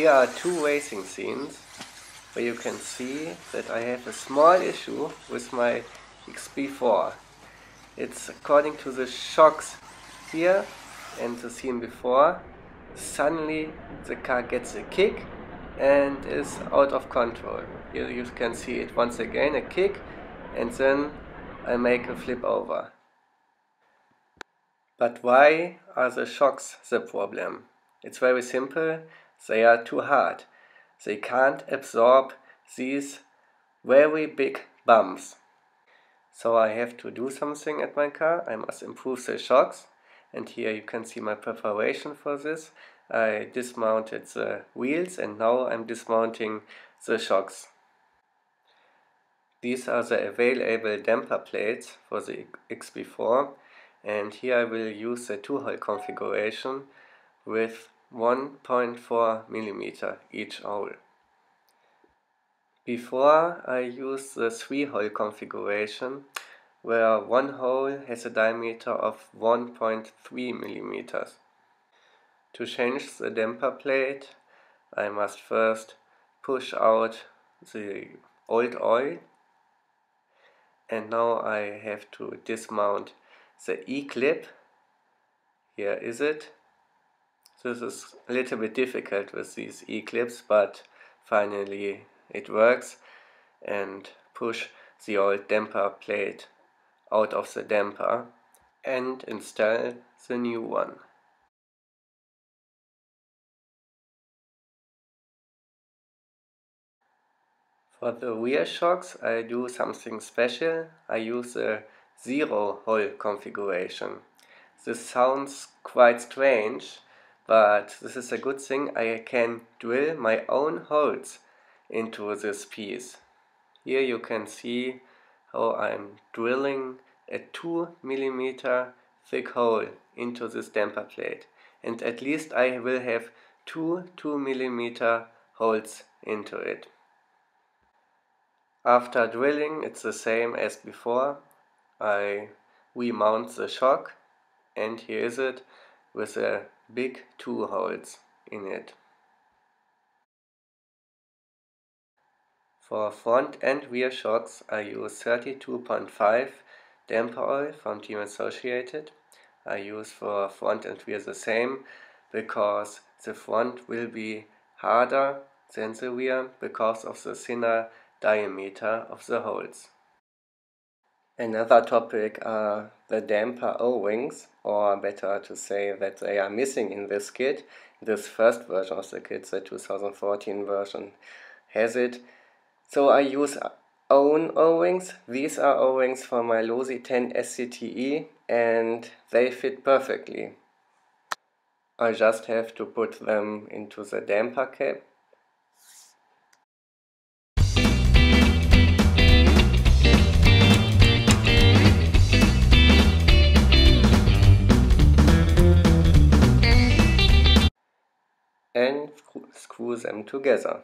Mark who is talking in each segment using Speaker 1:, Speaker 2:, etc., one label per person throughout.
Speaker 1: Here are two racing scenes where you can see that I have a small issue with my XB4. It's according to the shocks here and the scene before. Suddenly the car gets a kick and is out of control. Here you can see it once again, a kick, and then I make a flip over. But why are the shocks the problem? It's very simple. They are too hard. They can't absorb these very big bumps. So I have to do something at my car. I must improve the shocks. And here you can see my preparation for this. I dismounted the wheels and now I'm dismounting the shocks. These are the available damper plates for the XB4. And here I will use the 2-hole configuration with 1.4 mm each hole. Before I use the 3-hole configuration where one hole has a diameter of 1.3 mm. To change the damper plate I must first push out the old oil, and now I have to dismount the E-clip. Here is it. This is a little bit difficult with these E-clips, but finally it works, and push the old damper plate out of the damper and install the new one. For the rear shocks I do something special. I use a 0-hole configuration. This sounds quite strange, but this is a good thing. I can drill my own holes into this piece. Here you can see how I'm drilling a 2 mm thick hole into this damper plate, and at least I will have two 2 mm holes into it. After drilling, it's the same as before. I remount the shock, and here is it with a big 2 holes in it. For front and rear shocks I use 32.5 damper oil from Team Associated. I use for front and rear the same, because the front will be harder than the rear because of the thinner diameter of the holes. Another topic are the damper O-rings, or better to say that they are missing in this kit. This first version of the kit, the 2014 version, has it. So I use own O-rings. These are O-rings for my Losi 10 SCTE and they fit perfectly. I just have to put them into the damper cap. And screw them together.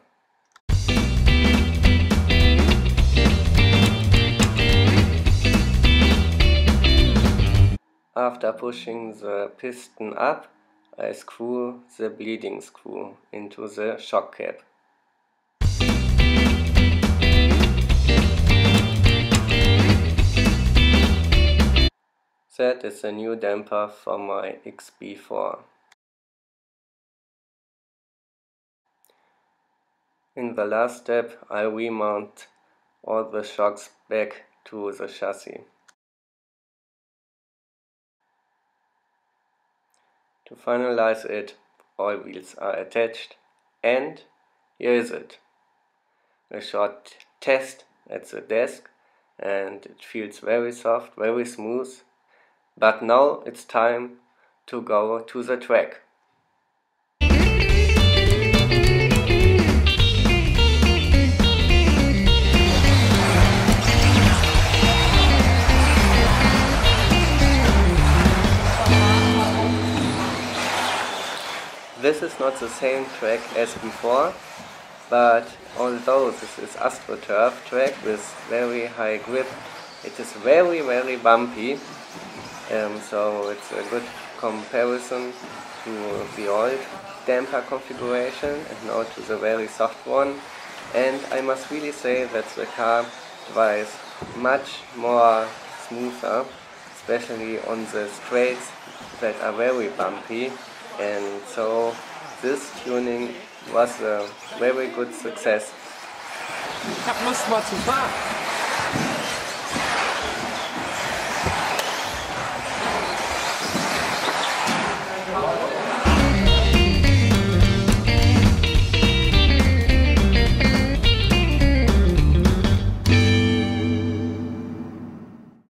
Speaker 1: After pushing the piston up, I screw the bleeding screw into the shock cap. That is the new damper for my XB4. In the last step I remount all the shocks back to the chassis. To finalize it, all wheels are attached, and here is it. A short test at the desk, and it feels very soft, very smooth. But now it's time to go to the track. This is not the same track as before, but although this is AstroTurf track with very high grip, it is very bumpy, so it's a good comparison to the old damper configuration and now to the very soft one, and I must really say that the car drives much more smoother, especially on the straights that are very bumpy, and so this tuning was a very good success.
Speaker 2: Ich hab Lust mal zu fahren.